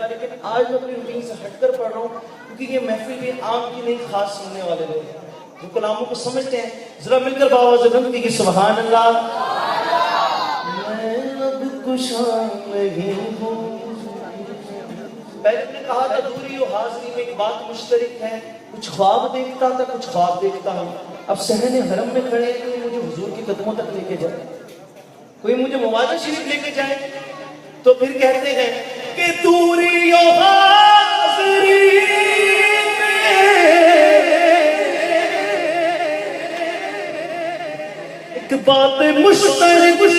था, लेकिन आज मैं अपनी रूटीन से हटकर पढ़ रहा हूँ, क्योंकि ये महफिल भी आम की नहीं, खास सुनने वाले लोग हैं जो कलामों को समझते हैं। जरा मिलकर बाबा जगंती की सुभान अल्लाह। मैं अब कुशां नहीं हूँ। पहले मैंने कहा था दूरी और हाजिरी में एक बात मुश्तरक है, कुछ ख्वाब देखता था, कुछ ख्वाब देखता हूँ। अब सहने हरम में खड़े हैं, कोई मुझे हुजूर के कदमों तक लेके जाए, कोई मुझे मुबारक शरीफ लेके जाए, तो फिर कहते हैं कि दूरी और हाजिरी में एक बात मुश्तरक है,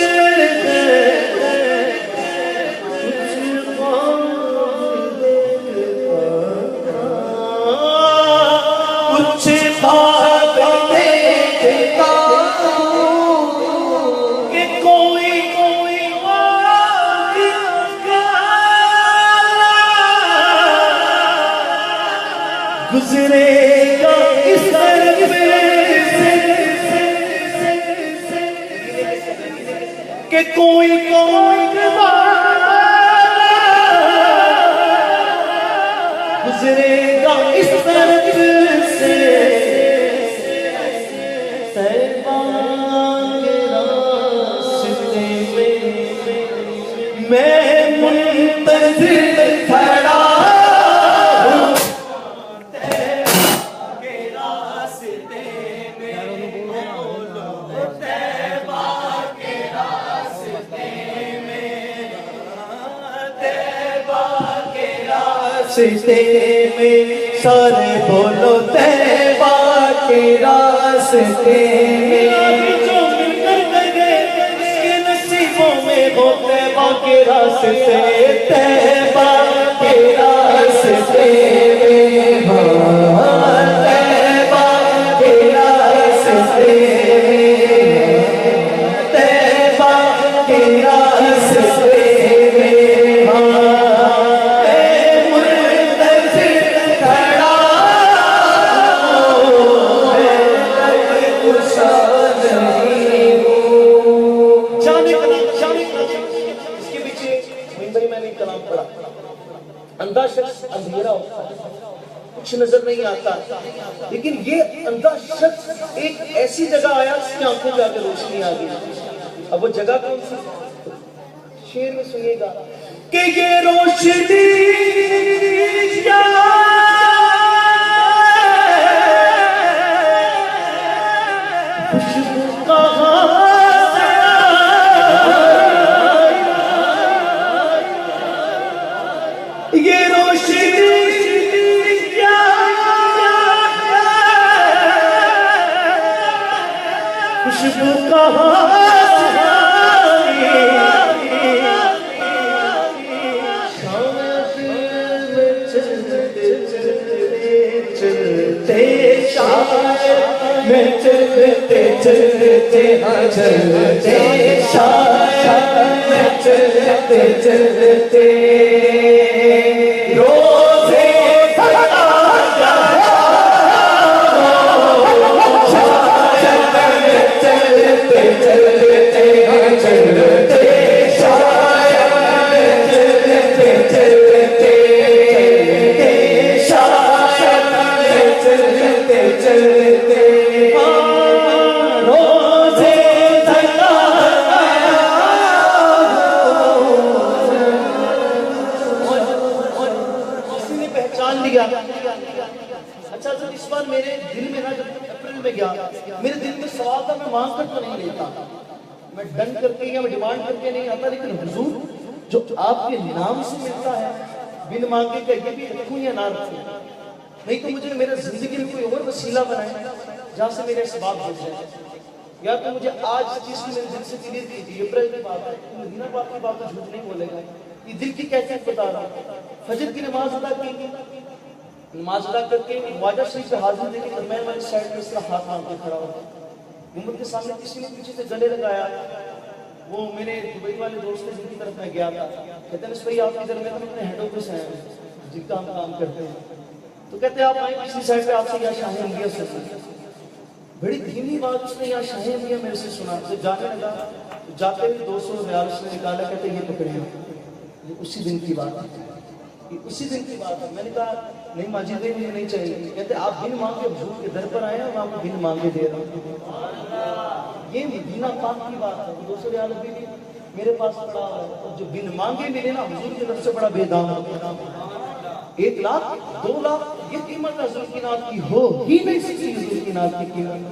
गुजरेगा इस तरफ के कोई गुजरेगा इस तरफ से, मैं मुंतज़िर खड़ा रास्ते में, सारे बोलो तैबा के रास्ते में, जो मिलकर गए इसके नसीबों में हो तैबा के रास्ते, तैबा के रास्ते में, तैबा के रास्ते में, तैबा के रास्ते अंधा शख्स अंधेरा होता है, कुछ नजर नहीं आता, लेकिन ये अंधा शख्स एक ऐसी जगह आया जिसकी आंखों पे आकर रोशनी आ गई। अब वो जगह कौन सी? शेर में सुनिएगा कि ये रोशनी खुशबू कहाँ ये रोशनी क्या खुशबू कहाँ में चलते चलते चलते शायद में चलते चलते रोज़े चलते चलते चलते शायद चलते चलते शायद चलते चलते रोज़े पहचान लिया। अच्छा जब इस बार मेरे दिल में ना, जब अप्रैल में गया, मेरे दिल में सवाल था, मैं मांग कर तो नहीं लेता, मैं डन करके या मैं डिमांड करके नहीं आता, लेकिन हुजूर जो आपके नाम से मिलता है बिन मांगे का, ये भी रखूं या ना रखूं, नहीं तो मुझे मेरे जिंदगी में कोई और वसीला बनाए जहाँ से मेरे इसबाब हो जाए। या तो मुझे आज चीज की मेरे दिल से क्लियर कीजिए, अप्रैल की बात है, मदीना पाक की बात झूठ नहीं बोलेगा, ये दिल की कैफियत बता रहा हूँ। फजर की नमाज अदा की, नमाज अदा करके ख्वाजा शरीफ पे हाजिर देके दरम्यान वाली साइड में इसका हाथ मांग के खड़ा हुआ, गुम्बद के सामने किसी ने पीछे से गले लगाया। वो मेरे दुबई वाले दोस्त थे जिनकी तरफ मैं गया था, कहते हैं भाई आप इधर में अपने हेड ऑफिस आए हैं जिनका हम काम करते हैं, तो कहते हैं आप आए पिछली साइड पे आपसे यहाँ शाही इंडिया से बड़ी धीमी बात उसने यहाँ शाही इंडिया मेरे से सुना। तो जाने लगा, तो जाते हुए 200 रियाल उसने निकाला, कहते ये पकड़िए, उसी दिन की बात है। कि उसी दिन की बात है। मैंने कहा नहीं माजी जी मुझे नहीं चाहिए। कहते आप बिन मांगे हुजूर के दर पर आए, मैं आपको बिन मांगे दे रहा हूँ। ये मदीना पाक की बात है। 200 रियाल अभी भी मेरे पास पड़ा है, और जो बिन मांगे मिले ना हुजूर की तरफ से बड़ा बेदाम है। 1 लाख 2 लाख ये कीमत हुजूर की नात की हो ही नहीं सकती, हुजूर की नात की कीमत।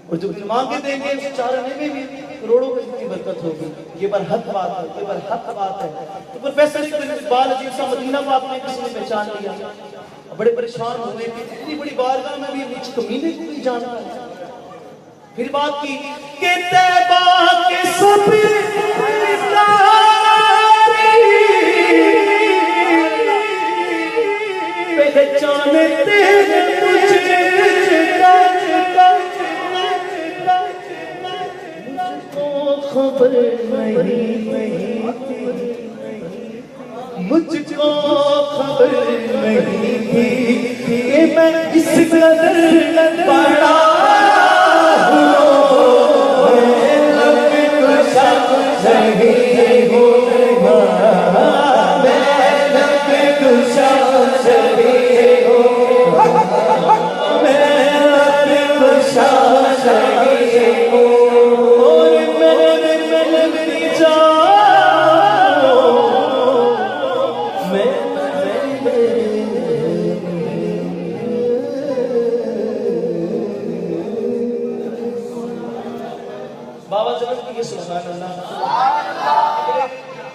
और जो बिन मांगे देंगे उस चारने में भी करोड़ों की जितनी बरकत होगी। ये बरहक बात है, ये बरहक बात है। तो प्रोफेसर इकबाल अजीब सा मदीना पाक में किसी ने पहचान लिया, बड़े परेशान हुए कि इतनी बड़ी बारगाह में भी मुझ कमीने को नहीं जानता है। फिर बात की कि तैबा के सब पहचानते मुझे, खबर नहीं, मुझको खबर नहीं थी कि मैं इस कदर बड़ा हूँ, मैं कुशा सही हूँ, मैं कुशा सही हूँ, मैं कुशा सही हूँ।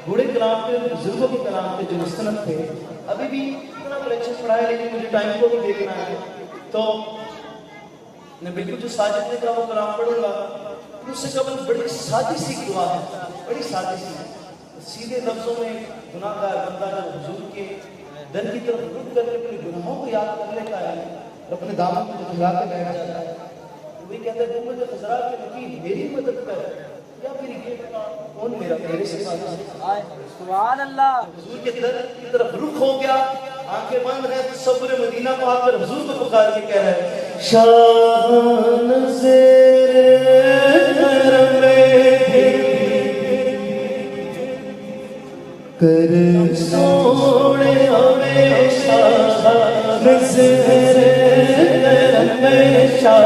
बूढ़े कलाम के बुजुर्गों के कलाम के जो मुस्तनद थे, अभी भी इतना कलेक्शन पढ़ा है, लेकिन मुझे टाइम को भी देखना है। तो मैं बिल्कुल जो साजिद ने कहा वो कलाम पढ़ूंगा। उससे कबल बड़ी सादी सी दुआ है, बड़ी सादी सी, सीधे लफ्जों में गुनाहगार बंदा जब हुजूर के दर की तरफ रुक कर अपने गुनाहों को याद कर लेता है और अपने दामन को झुका के बैठ जाता है, तो वही कहता है मुझे खजरा के नबी मेरी मदद कर, या फिर ये कौन मेरा मेरे से सुभान अल्लाह। हुजूर के दर की तरफ रुख हो गया, आंखें बंद है, सब्र मदीना को आकर हुजूर को पुकार के कह रहा है शान से कर सोने हमेशा नज़र हमेशा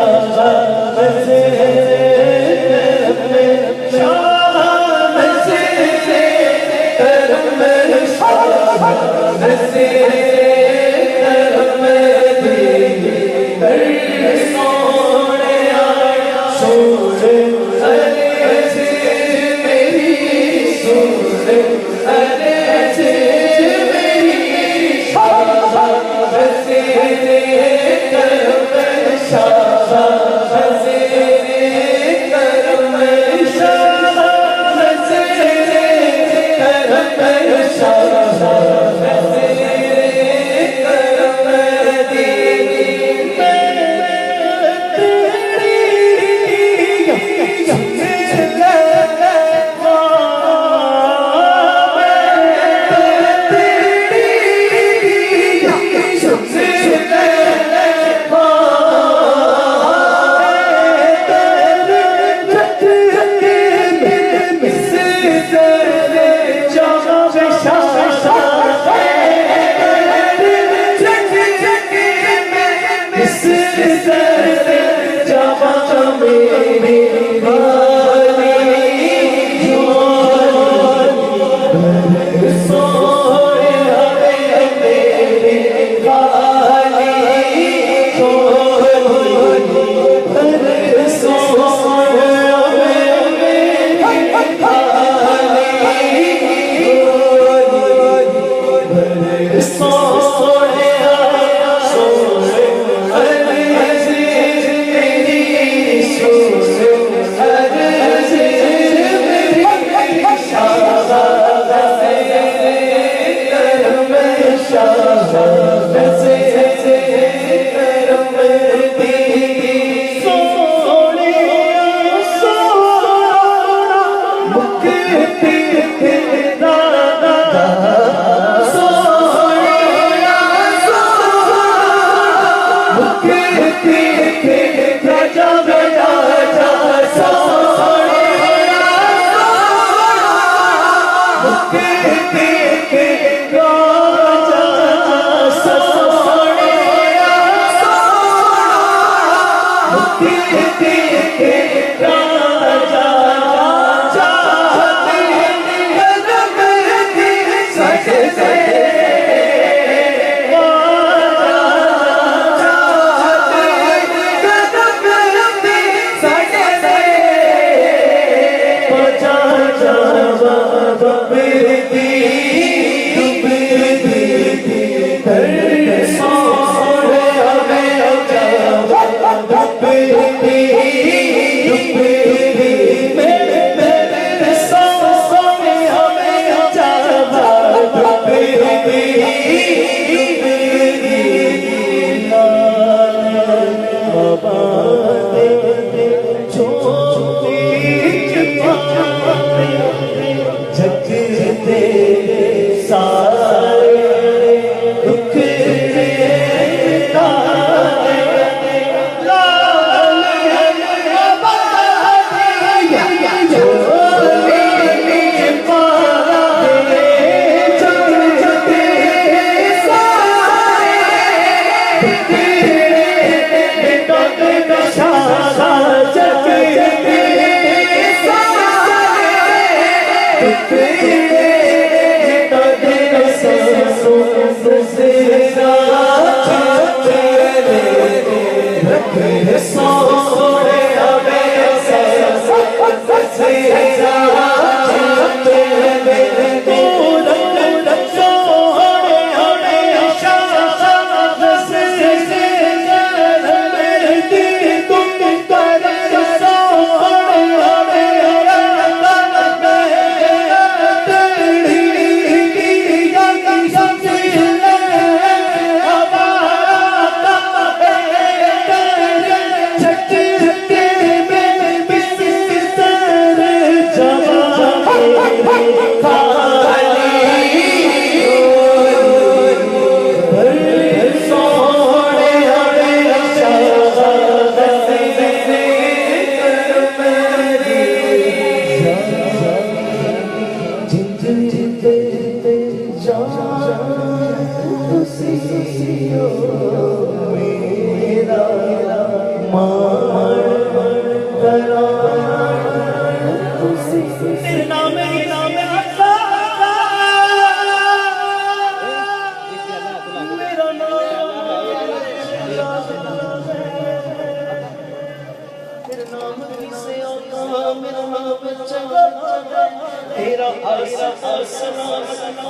तेरा आसना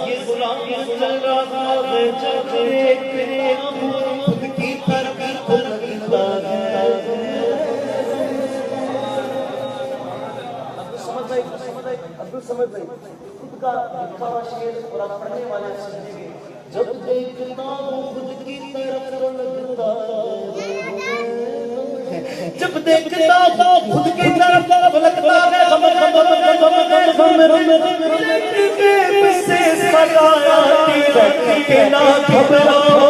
ये गुलामी चल रहा है जब खुद की तरफ खुद लगता है। अब्दुल समझ भाई खुद का लिखा हुआ शेर और आप पढ़ने वाले समझेंगे। जब देखता हूँ खुद की तरफ लगता जब देखता हूँ खुद की तरफ लगता है से सताया ना घबराओ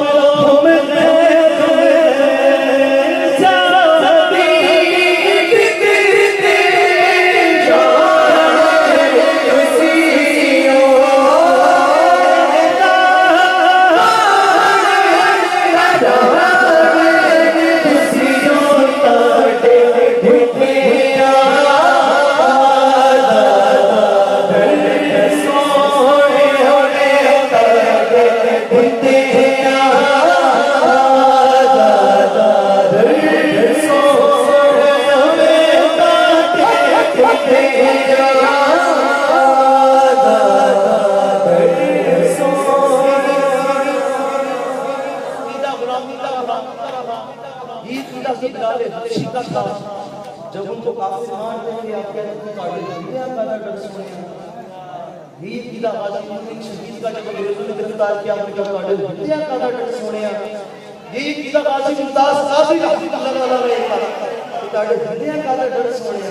जब उनको काफी मान देंगे आप कहते हैं ये किला गाजी ने शहीद का जब अंग्रेजों ने गिरफ्तार किया अमेरिका का हत्या का डर सोनिया ये किला गाजी मुमताज काफी रहमतुल्लाह अलैहि का हत्या का डर सोनिया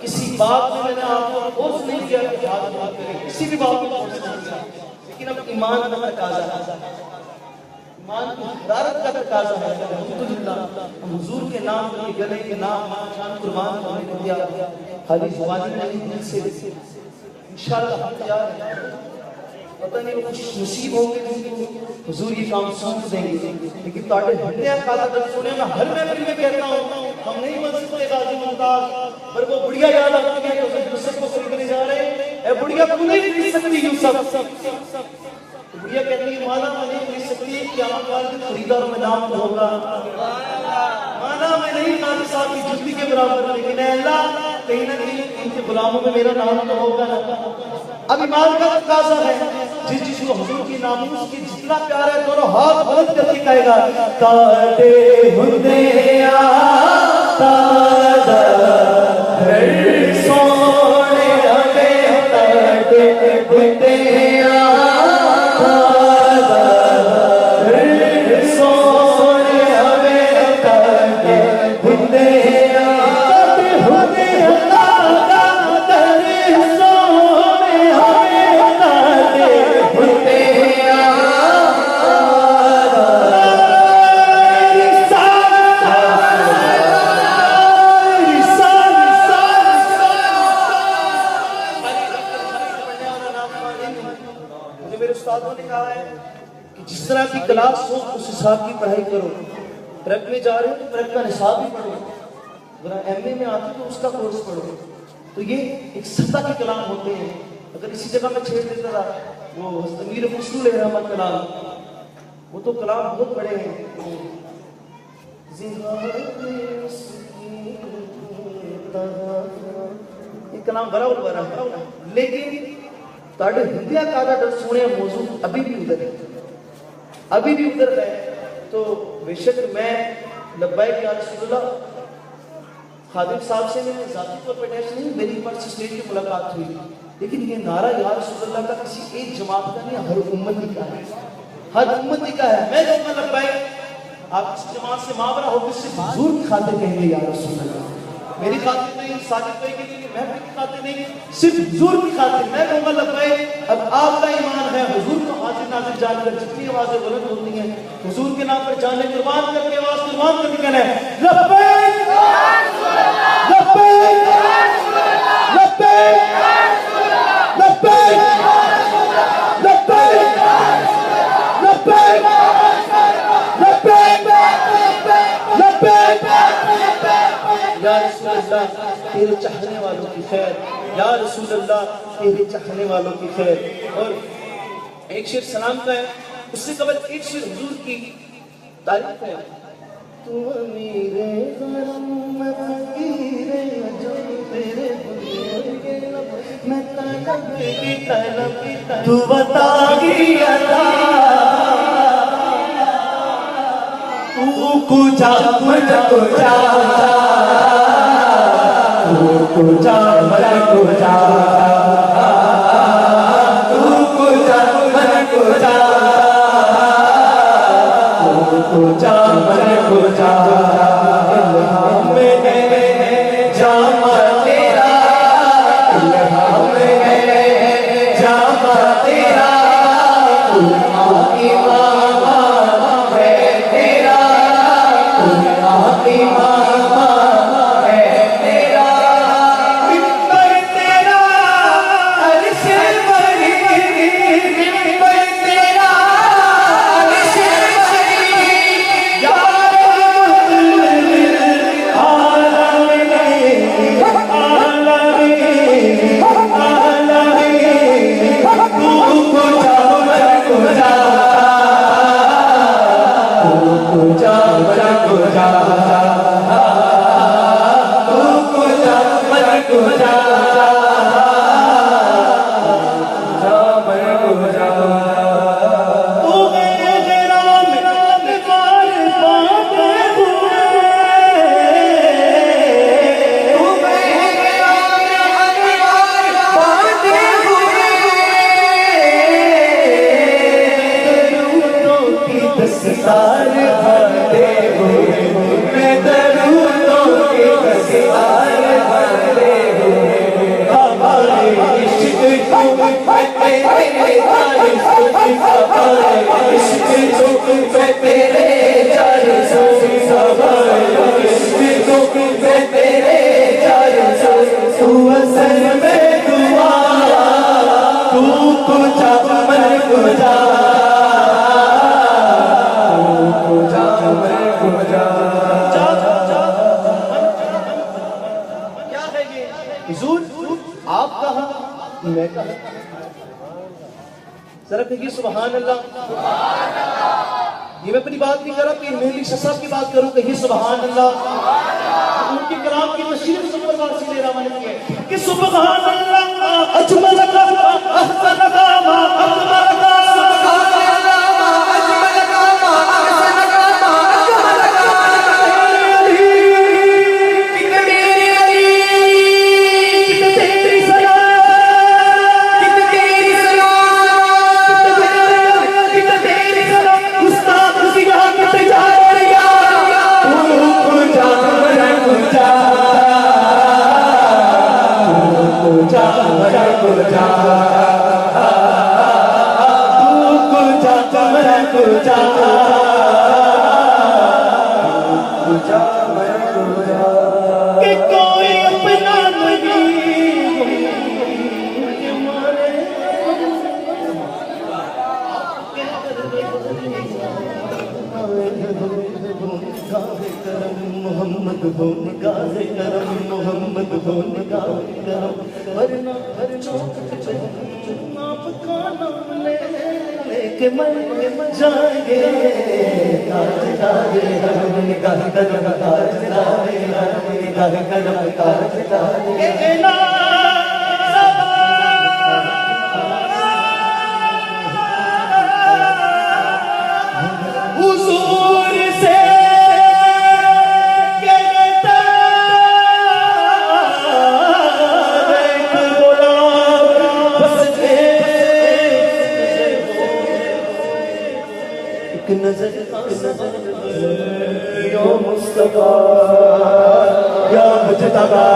किसी बात में मैंने आपको फोर्स नहीं किया कि हाथ बात करें किसी भी बात में फोर्स नहीं किया लेकिन अब ईमान का तकाजा है ईमान की हिदायत का तकाजा है अल्हम्दुलिल्लाह हम हुजूर के नाम के गले के नाम शान कुर्बान होने को दिया खाली जुबानी नहीं दिल से इंशाअल्लाह हम तैयार हैं पता नहीं वो खुश नसीब होंगे हुजूर ये काम सौंप देंगे लेकिन ताड़े हत्या काला दर्द सुने मैं हर महफिल में कहता हूं हम नहीं बन सकते गाजी मुमताज पर वो बुढ़िया याद आती है तो यूसुफ को खरीदने जा रहे हैं ए बुढ़िया तू नहीं खरीद सकती यूसुफ बुढ़िया कहती है माना मैं नहीं खरीद सकती क़यामत वाले दिन खरीदारों में नाम होगा माना मैं नहीं नानी साहब की जुत्ती के बराबर लेकिन अल्लाह कहीं ना कहीं इनके गुलामों में मेरा नाम तो होगा अब ईमान का तकाजा है जिस जिसको हुजूर की नामूस की जितना प्यार है दोनों हाथ बुलंद करके कहेगा ताते हुंदे तादा सोने हमें ताते हुंदे जिस तरह की क्लास हो उस हिसाब की पढ़ाई करो। प्रेप में जा रहे हो तो प्रेप का निसाब भी पढ़ो, अगर एमए में आते तो उसका कोर्स पढ़ो। तो ये एक सत्ता के कलाम होते हैं। अगर इसी जगह में छेड़ देता था वो अमीर फसलुल रहमान कलाम, वो तो कलाम बहुत बड़े हैं। ये कलाम बड़ा लेकिन ताड़े हिंदिया कादा डर सुने मौजू अभी भी उधर है, अभी भी उधर है। तो बेशक मैं लब्बैक या रसूलल्लाह खादिम साहब से मैंने ज़ाती तौर पर अटैच नहीं, मेरी पर स्टेज की मुलाकात हुई, लेकिन ये नारा या रसूलल्लाह का किसी एक जमात का नहीं, हर उम्मती का है, हर उम्मती का है। मैं कहूँगा लब्बैक, आप इस जमात से मावरा हो किसी हुजूर की खातिर कहेंगे या रसूलल्लाह, मेरी खातिर नहीं, साजिद भाई के लिए, महफिल की खातिर नहीं, सिर्फ हुजूर की खातिर। मैं कहूँगा लब्बैक। अब आपका ईमान है हुजूर को हाजिर नाजिर जानकर जितनी आवाजें बुलंद होती हैं हुजूर के नाम पर जाने कुर्बान करके आवाज कुर्बान करके कहना है लब्बैक लब्बैक लब्बैक लब्बैक लब्बैक लब्बैक लब्बैक या रसूल अल्लाह तेरे चाहने वालों की खैर, या रसूल अल्लाह तेरे चाहने वालों की खैर। और एक शेर सलाम का है, उससे कबल एक शेर हुजूर की तारीफ है। तू अमीरे गरम मैं फकीरे जो तेरे मैं तलब की तू बता गिया तू कुजा मन कुजा तू कुजा मन कुजा तू कुजा मन कुजा तू कुजा मन कुजा मैंने जामा तेरा मैंने जामा तेरा तू इमामा है तेरा तू इमामा है तेरा मिंबर तेरा अर्श बरी मिंबर तेरा अर्श बरी या सार भरते हुए मैं दरूदों के सार भरते हुए हमारे इश्क को मैं तेरे जाने सोची हमारे इश्क को मैं तेरे जाने सोची हमारे इश्क को मैं तेरे जाने सोची तू असल में दुआ तू कुजा मन कुजा आप कहा मैं कहा जरा कहिए सुभान अल्लाह। ये मैं अपनी बात नहीं कर रहा, पीर मेहंदी शाह साहब की बात करूं, कहिए सुभान अल्लाह। उनके कलाम की तशरीह सुपर वासी ले रहा मैंने कि सुभान अल्लाह अजमल का अहसन का तुझा कि कोई अपना नहीं मोहम्मद हो निगाहे करम मोहम्मद हो निगाहे करम वरना हर चौक आपका नाम लेके मर जाएंगे ताजदारे हम निगाह करम ताजदारे हम निगाह करम ताजदारे ना हुजूर से नजर या मुस्तफा या मुजतबा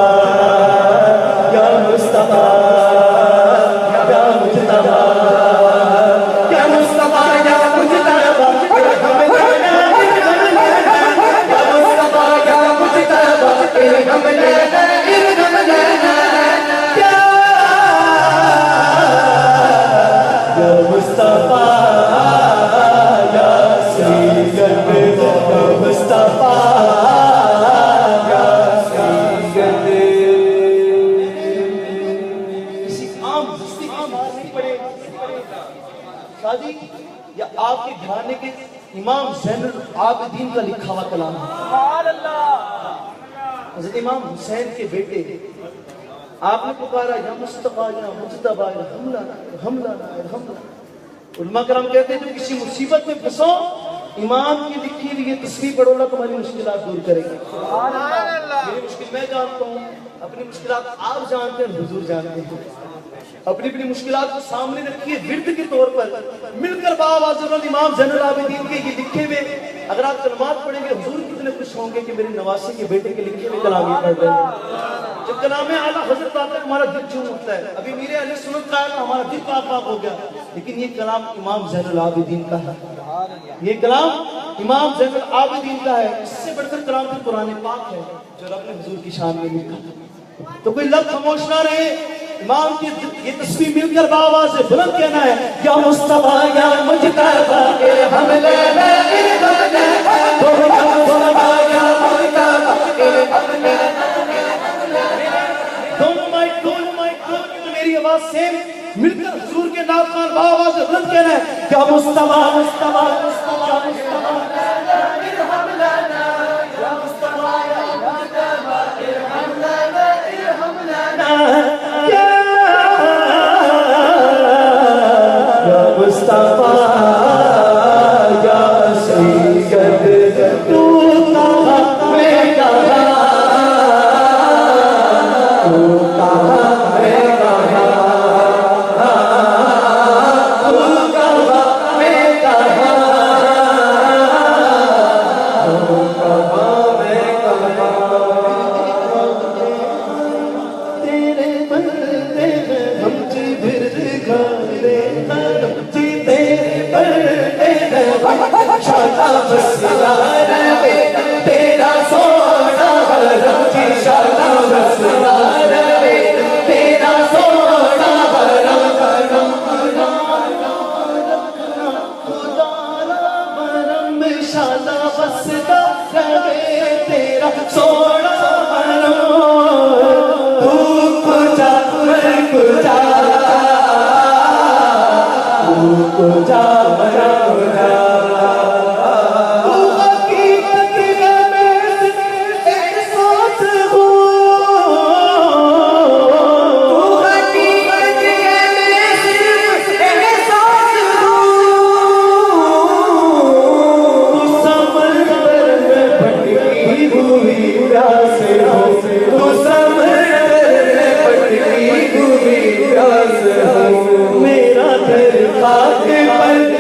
या मुस्तफा या मुजतबा या मुस्तफा या मुजतबा या मुस्तफा या मुजतबा इरहम लना इरहम लना या मुस्तफा शादी या आपके घराने के इमाम ज़ैनुल आबिदीन का लिखा हुआ कलाम है। हज़रत इमाम हुसैन के बेटे आपने पुकारा या मुस्तफा या मुजतबा हमला हमला हमला। उलमा करम कहते हैं जो किसी मुसीबत में फंसो इमाम की लिखी हुई ये तस्वीर पढ़ो ना तुम्हारी मुश्किलात दूर करेगी। मेरी मुश्किल मैं जानता हूँ, अपनी मुश्किलात आप जानते हैं, हुजूर जानते हैं। अपनी अपनी मुश्किलात को सामने रखिए विर्द के तौर पर मिलकर बाआवाज़ इमाम ज़ैनुल आबिदीन के ये लिखे हुए अगर आप कलमात पढ़ेंगे हुजूर कितने खुश होंगे कि मेरे नवासे के बेटे के लिखे हुए कलाम पढ़ रहे हैं। जब कलाम आला हज़रत आता है हमारा दिल झूम उठता है। अभी मेरे अहले सुन्नत का है हमारा दिल पाक पाक हो गया, लेकिन ये कलाम इमाम ज़ैनुल आबिदीन का है। ये कलाम इमाम ज़ैनुल आबिदीन का है। इससे बढ़कर कलाम फिर कुरान पाक है जो रब ने हुजूर की शान में लिखा। तो कोई लफ्ज़ खामोश ना रहे, इमाम की ये तस्वीर मिलकर बाआवाज़ से बुलंद कहना है या मुस्तफा या मुजतबा इरहम लना इरहम लना या मुस्तफा या मुजतबा इरहम लना। मेरी आवाज सेम मिलकर हुजूर के नाम पर बाआवाज़ से बुलंद कहना है या मुस्तफा मुस्तफा मुस्तफा मुस्तफा इरहम लना या मुस्तफा या मुजतबा इरहम लना इरहम लना मुस्तफा या सैयद तू कहाँ मैं कहाँ तू कहाँ मैं कहाँ तू कहाँ मैं कहाँ तू कहाँ मैं कहाँ तेरे बंदे हम जिबिर गाले शादाब सियार तेरा सोना हरम की शादाब सियार तेरा सोना हरम करम खुदारा बरम शादाब सियार तेरा सोना हरम तू कुजा मैं कुजा तू कुजा मरा कुजा मेरा दिल खाक पर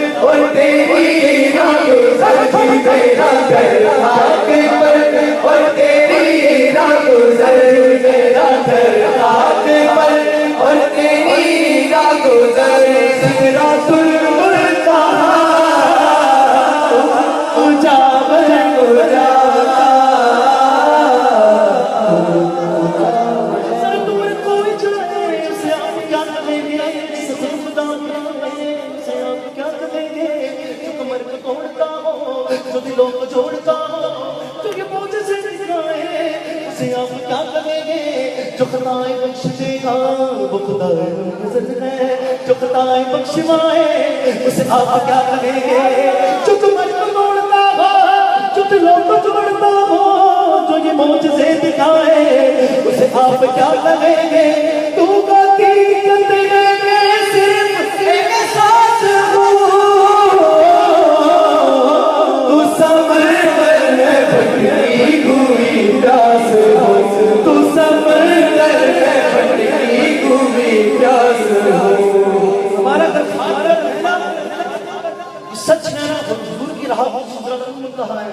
दिलों को जोड़ता हूँ, तो ये मुझे से दिखाए उसे आप क्या करेंगे, जो खताएं बख्श देगा वो खुदाए नजर है, जो खताएं बख्शवाए उसे आप क्या करेंगे, जो तुम्हें तोड़ता हो, जो दिलों को जोड़ता हो, जो ये मुझे दिखाए उसे आप क्या करेंगे, तू बाकी जिंदगी में सिर्फ एक सांस हो, तू समंदर में भटकी हुई प्यास हो, तू समंदर में भटकी हुई प्यास हो। हमारा घर सच है ना, हुजूर की राह पर कहा है।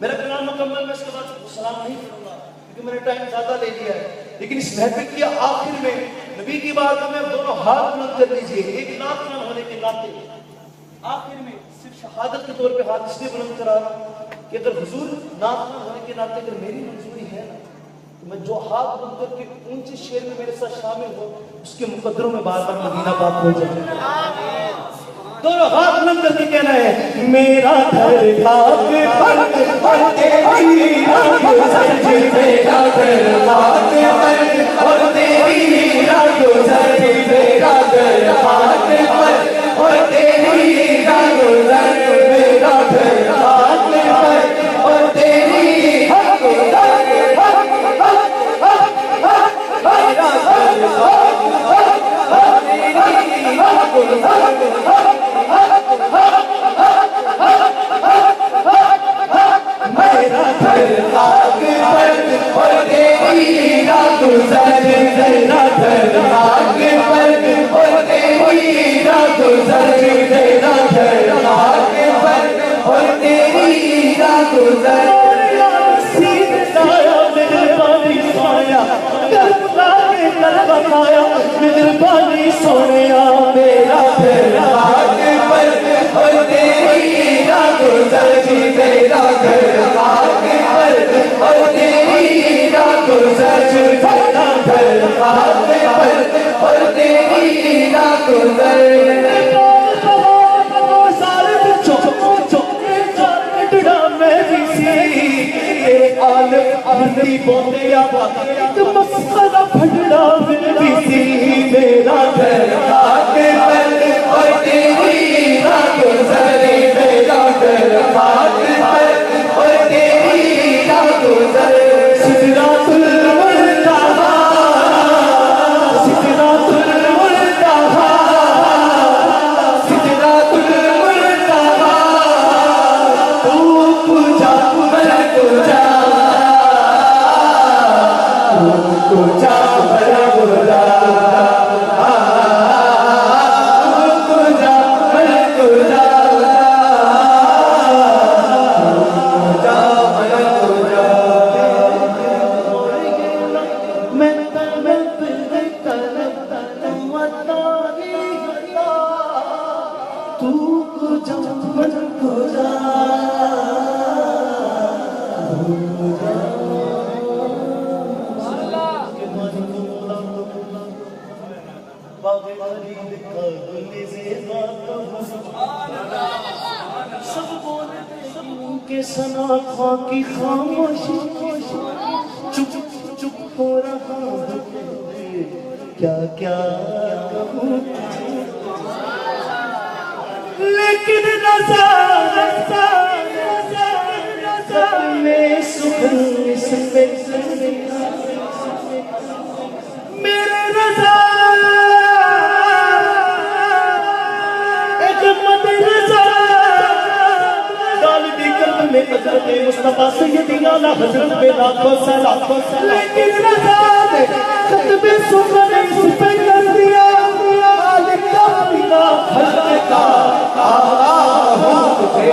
मेरा कलाम मुकम्मल, मैं इसके बाद सलाम नहीं करूंगा क्योंकि मैंने टाइम ज्यादा ले लिया है, लेकिन इस महफिल के आखिर में नबी की बात में दोनों हाथ बुलंद कर लीजिए, एक नात ना होने के नाते आखिर में सिर्फ शहादत के तौर पे हाथ इसलिए बुलंद करा रहा हूं कि अगर हुजूर नात ना होने के नाते अगर मेरी मंजूरी है ना, तो मैं जो हाथ बुलंद करके ऊंचे शेर में मेरे साथ शामिल हो उसके मुकद्दरों में बार बार मदीना पाक हो जाए। दोनों हाथ बुलंद करके कहना है, मेरा घर खाक पर और तेरी राह गुजर, मेरा घर खाक पर और तेरी राह गुजर, मेरा घर खाक पर और तेरी राह गुजर, मेरा घर खाक पर और तेरी राह गुजर, मेरा घर खाक और तेरी राह गुजर। मेरा घर खाक पर और तेरी राह गुजर, मेरा घर खाक पर और तेरी राह गुजर, मेरा घर खाक पर और तेरी राह गुजर। सीने साया मेहरबानी सोया, करबलाए करब खाया मेहरबानी सोया, मेरा घर खाक पर और तेरी राह गुजर, मेरा घर खाक पर और तेरी राह गुजर, मेरा घर खाक पर और तेरी राह गुजर। आलती बोले मस्करा फटड़ा मेरी सी, मेरा घर खाक पर और तेरी राह गुजर, मेरा घर खाक पर और तेरी राह गुजर। सिदरातुल मुंतहा, सिदरातुल मुंतहा, सिदरातुल मुंतहा, तू पूजा मैं पूजा, पूजा बड़ा बुरा, पूजा बड़ा बुरा, पूजा बड़ा बुरा। मैं तलब वतारी तू पूजा बड़ा बुरा, सब बोलते सना खां की खामोशी, चुप चुप हो रहा क्या क्या कहूं, लेकिन नज़ारे में सुकून इसमें मेरे रज़ा में हज़रत मुस्तफा सय्यदना हज़रत पे लाखों सलाम, लेकिन रज़ा ने खत्मे सुकून इस पे कर दिया, मालिक का हज़रत का आला हूं तुझे